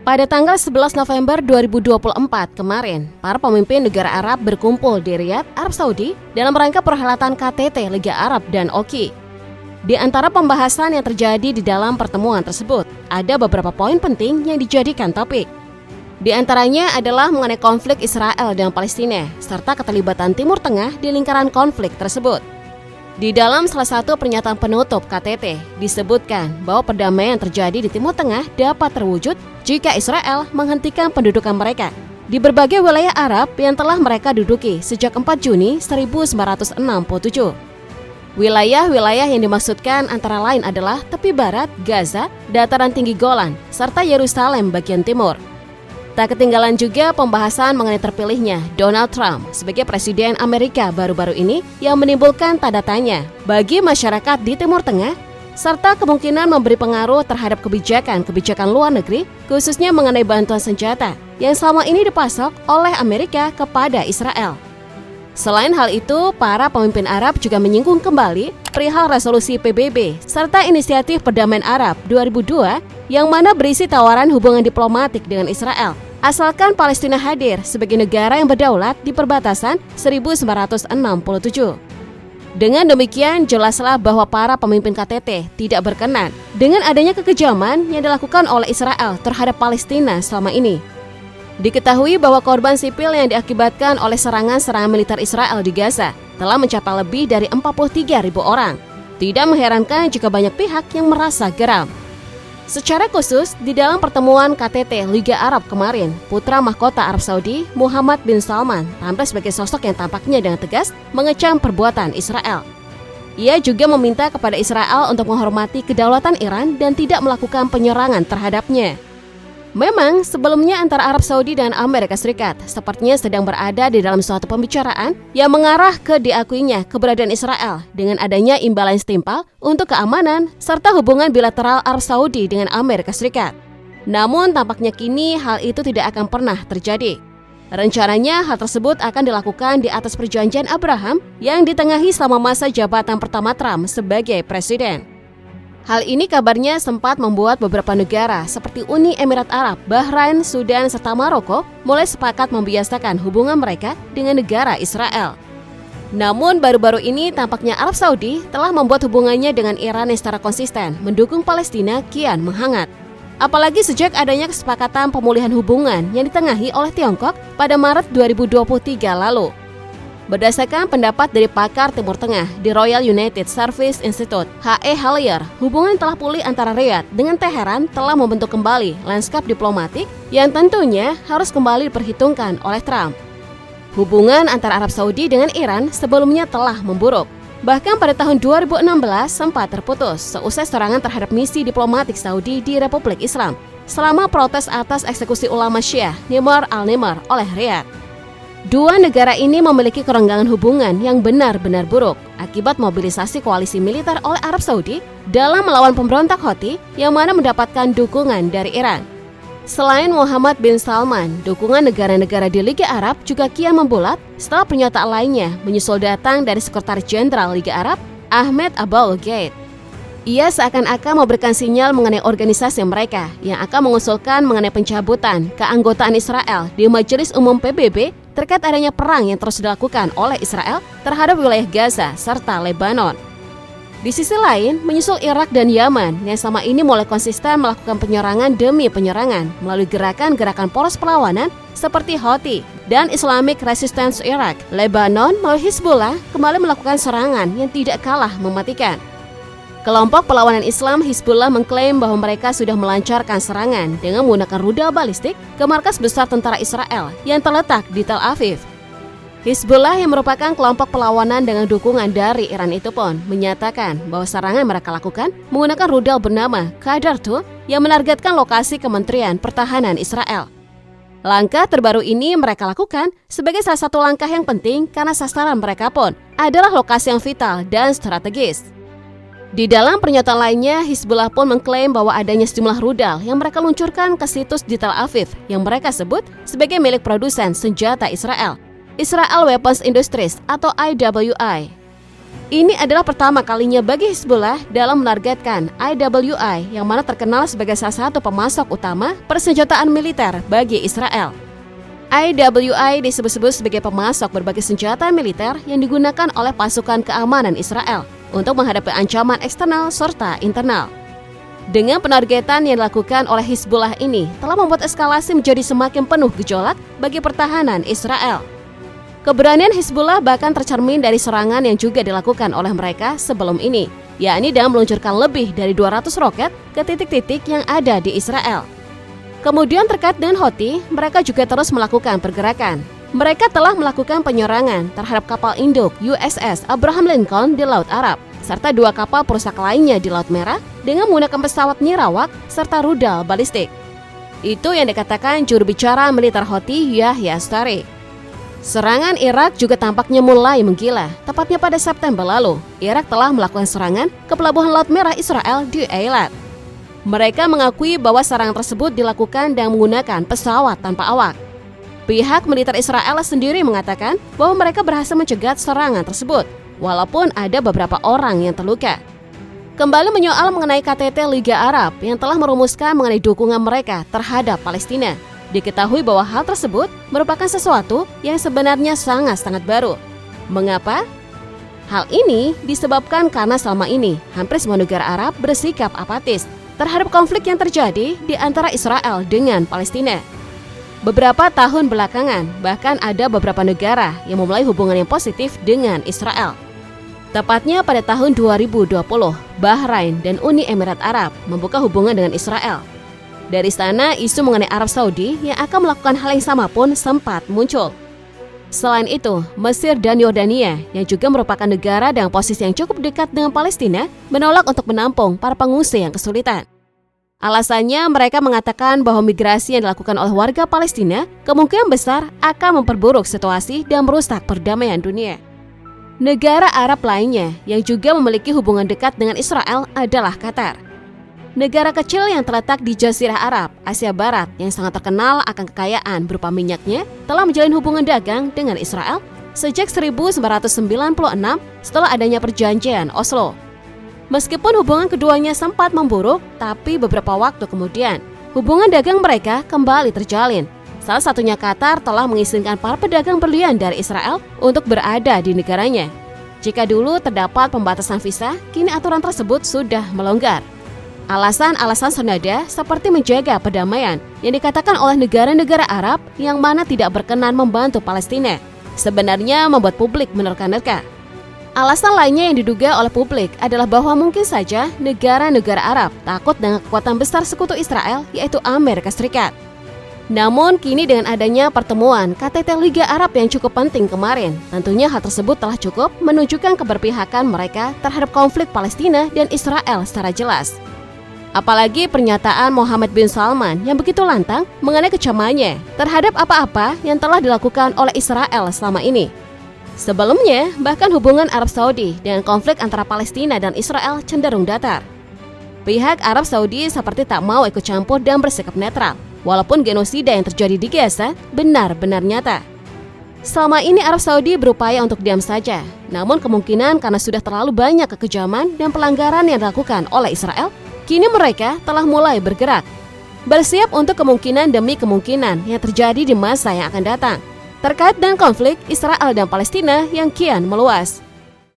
Pada tanggal 11 November 2024 kemarin, para pemimpin negara Arab berkumpul di Riyadh, Arab Saudi dalam rangka perhelatan KTT Liga Arab dan Oki. Di antara pembahasan yang terjadi di dalam pertemuan tersebut, ada beberapa poin penting yang dijadikan topik. Di antaranya adalah mengenai konflik Israel dan Palestina, serta keterlibatan Timur Tengah di lingkaran konflik tersebut. Di dalam salah satu pernyataan penutup KTT, disebutkan bahwa perdamaian terjadi di Timur Tengah dapat terwujud jika Israel menghentikan pendudukan mereka di berbagai wilayah Arab yang telah mereka duduki sejak 4 Juni 1967. Wilayah-wilayah yang dimaksudkan antara lain adalah tepi barat, Gaza, dataran tinggi Golan, serta Yerusalem bagian timur. Tak ketinggalan juga pembahasan mengenai terpilihnya Donald Trump sebagai Presiden Amerika baru-baru ini yang menimbulkan tanda tanya bagi masyarakat di Timur Tengah, serta kemungkinan memberi pengaruh terhadap kebijakan luar negeri, khususnya mengenai bantuan senjata yang selama ini dipasok oleh Amerika kepada Israel. Selain hal itu, para pemimpin Arab juga menyinggung kembali perihal resolusi PBB serta inisiatif perdamaian Arab 2002 yang mana berisi tawaran hubungan diplomatik dengan Israel, asalkan Palestina hadir sebagai negara yang berdaulat di perbatasan 1967. Dengan demikian, jelaslah bahwa para pemimpin KTT tidak berkenan dengan adanya kekejaman yang dilakukan oleh Israel terhadap Palestina selama ini. Diketahui bahwa korban sipil yang diakibatkan oleh serangan-serangan militer Israel di Gaza telah mencapai lebih dari 43.000 orang. Tidak mengherankan jika banyak pihak yang merasa geram. Secara khusus, di dalam pertemuan KTT Liga Arab kemarin, putra mahkota Arab Saudi, Muhammad bin Salman, tampil sebagai sosok yang tampaknya dengan tegas mengecam perbuatan Israel. Ia juga meminta kepada Israel untuk menghormati kedaulatan Iran dan tidak melakukan penyerangan terhadapnya. Memang, sebelumnya antara Arab Saudi dan Amerika Serikat sepertinya sedang berada di dalam suatu pembicaraan yang mengarah ke diakuinya keberadaan Israel dengan adanya imbalan setimpal untuk keamanan serta hubungan bilateral Arab Saudi dengan Amerika Serikat. Namun, tampaknya kini hal itu tidak akan pernah terjadi. Rencananya, hal tersebut akan dilakukan di atas perjanjian Abraham yang ditengahi selama masa jabatan pertama Trump sebagai presiden. Hal ini kabarnya sempat membuat beberapa negara seperti Uni Emirat Arab, Bahrain, Sudan, serta Maroko mulai sepakat membiasakan hubungan mereka dengan negara Israel. Namun baru-baru ini tampaknya Arab Saudi telah membuat hubungannya dengan Iran yang secara konsisten mendukung Palestina kian menghangat. Apalagi sejak adanya kesepakatan pemulihan hubungan yang ditengahi oleh Tiongkok pada Maret 2023 lalu. Berdasarkan pendapat dari pakar Timur Tengah di Royal United Service Institute, H.E. Hallier, hubungan telah pulih antara Riyadh dengan Teheran telah membentuk kembali lanskap diplomatik yang tentunya harus kembali diperhitungkan oleh Trump. Hubungan antara Arab Saudi dengan Iran sebelumnya telah memburuk. Bahkan pada tahun 2016 sempat terputus seusai serangan terhadap misi diplomatik Saudi di Republik Islam selama protes atas eksekusi ulama Syiah Nimr al-Nimr oleh Riyadh. Dua negara ini memiliki kerenggangan hubungan yang benar-benar buruk akibat mobilisasi koalisi militer oleh Arab Saudi dalam melawan pemberontak Houthi yang mana mendapatkan dukungan dari Iran. Selain Muhammad bin Salman, dukungan negara-negara di Liga Arab juga kian membulat setelah pernyataan lainnya menyusul datang dari Sekretaris Jenderal Liga Arab, Ahmed Aboul-Gheit. Ia seakan-akan memberikan sinyal mengenai organisasi mereka yang akan mengusulkan mengenai pencabutan keanggotaan Israel di Majelis Umum PBB terkait adanya perang yang terus dilakukan oleh Israel terhadap wilayah Gaza serta Lebanon. Di sisi lain, menyusul Irak dan Yaman yang selama ini mulai konsisten melakukan penyerangan demi penyerangan melalui gerakan-gerakan poros perlawanan seperti Houthi dan Islamic Resistance Iraq, Lebanon melalui Hizbullah kembali melakukan serangan yang tidak kalah mematikan. Kelompok perlawanan Islam Hizbullah mengklaim bahwa mereka sudah melancarkan serangan dengan menggunakan rudal balistik ke markas besar tentara Israel yang terletak di Tel Aviv. Hizbullah yang merupakan kelompok perlawanan dengan dukungan dari Iran itu pun menyatakan bahwa serangan mereka lakukan menggunakan rudal bernama Qadar 2 yang menargetkan lokasi Kementerian Pertahanan Israel. Langkah terbaru ini mereka lakukan sebagai salah satu langkah yang penting karena sasaran mereka pun adalah lokasi yang vital dan strategis. Di dalam pernyataan lainnya, Hizbullah pun mengklaim bahwa adanya sejumlah rudal yang mereka luncurkan ke situs di Tel Aviv yang mereka sebut sebagai milik produsen senjata Israel, Israel Weapons Industries atau IWI. Ini adalah pertama kalinya bagi Hizbullah dalam menargetkan IWI yang mana terkenal sebagai salah satu pemasok utama persenjataan militer bagi Israel. IWI disebut-sebut sebagai pemasok berbagai senjata militer yang digunakan oleh pasukan keamanan Israel untuk menghadapi ancaman eksternal serta internal. Dengan penargetan yang dilakukan oleh Hizbullah ini telah membuat eskalasi menjadi semakin penuh gejolak bagi pertahanan Israel. Keberanian Hizbullah bahkan tercermin dari serangan yang juga dilakukan oleh mereka sebelum ini, yakni dengan meluncurkan lebih dari 200 roket ke titik-titik yang ada di Israel. Kemudian terkait dengan Houthi, mereka juga terus melakukan pergerakan. Mereka telah melakukan penyerangan terhadap kapal induk USS Abraham Lincoln di Laut Arab, serta 2 kapal perusak lainnya di Laut Merah dengan menggunakan pesawat nirawak serta rudal balistik. Itu yang dikatakan juru bicara militer Houthi Yahya Sari. Serangan Irak juga tampaknya mulai menggila. Tepatnya pada September lalu, Irak telah melakukan serangan ke pelabuhan Laut Merah Israel di Eilat. Mereka mengakui bahwa serangan tersebut dilakukan dengan menggunakan pesawat tanpa awak. Pihak militer Israel sendiri mengatakan bahwa mereka berhasil mencegah serangan tersebut, walaupun ada beberapa orang yang terluka. Kembali menyoal mengenai KTT Liga Arab yang telah merumuskan mengenai dukungan mereka terhadap Palestina. Diketahui bahwa hal tersebut merupakan sesuatu yang sebenarnya sangat-sangat baru. Mengapa? Hal ini disebabkan karena selama ini hampir semua negara Arab bersikap apatis terhadap konflik yang terjadi di antara Israel dengan Palestina. Beberapa tahun belakangan, bahkan ada beberapa negara yang memulai hubungan yang positif dengan Israel. Tepatnya pada tahun 2020, Bahrain dan Uni Emirat Arab membuka hubungan dengan Israel. Dari sana, isu mengenai Arab Saudi yang akan melakukan hal yang sama pun sempat muncul. Selain itu, Mesir dan Yordania yang juga merupakan negara dengan posisi yang cukup dekat dengan Palestina menolak untuk menampung para pengungsi yang kesulitan. Alasannya, mereka mengatakan bahwa migrasi yang dilakukan oleh warga Palestina kemungkinan besar akan memperburuk situasi dan merusak perdamaian dunia. Negara Arab lainnya yang juga memiliki hubungan dekat dengan Israel adalah Qatar. Negara kecil yang terletak di Jazirah Arab, Asia Barat yang sangat terkenal akan kekayaan berupa minyaknya telah menjalin hubungan dagang dengan Israel sejak 1996 setelah adanya perjanjian Oslo. Meskipun hubungan keduanya sempat memburuk, tapi beberapa waktu kemudian hubungan dagang mereka kembali terjalin. Salah satunya Qatar telah mengizinkan para pedagang berlian dari Israel untuk berada di negaranya. Jika dulu terdapat pembatasan visa, kini aturan tersebut sudah melonggar. Alasan-alasan senada seperti menjaga perdamaian yang dikatakan oleh negara-negara Arab yang mana tidak berkenan membantu Palestina sebenarnya membuat publik menerka-nerka. Alasan lainnya yang diduga oleh publik adalah bahwa mungkin saja negara-negara Arab takut dengan kekuatan besar sekutu Israel yaitu Amerika Serikat. Namun kini dengan adanya pertemuan KTT Liga Arab yang cukup penting kemarin, tentunya hal tersebut telah cukup menunjukkan keberpihakan mereka terhadap konflik Palestina dan Israel secara jelas. Apalagi pernyataan Mohammed bin Salman yang begitu lantang mengenai kecamannya terhadap apa-apa yang telah dilakukan oleh Israel selama ini. Sebelumnya, bahkan hubungan Arab Saudi dengan konflik antara Palestina dan Israel cenderung datar. Pihak Arab Saudi seperti tak mau ikut campur dan bersikap netral, walaupun genosida yang terjadi di Gaza benar-benar nyata. Selama ini Arab Saudi berupaya untuk diam saja, namun kemungkinan karena sudah terlalu banyak kekejaman dan pelanggaran yang dilakukan oleh Israel, kini mereka telah mulai bergerak, bersiap untuk kemungkinan demi kemungkinan yang terjadi di masa yang akan datang, terkait dengan konflik Israel dan Palestina yang kian meluas.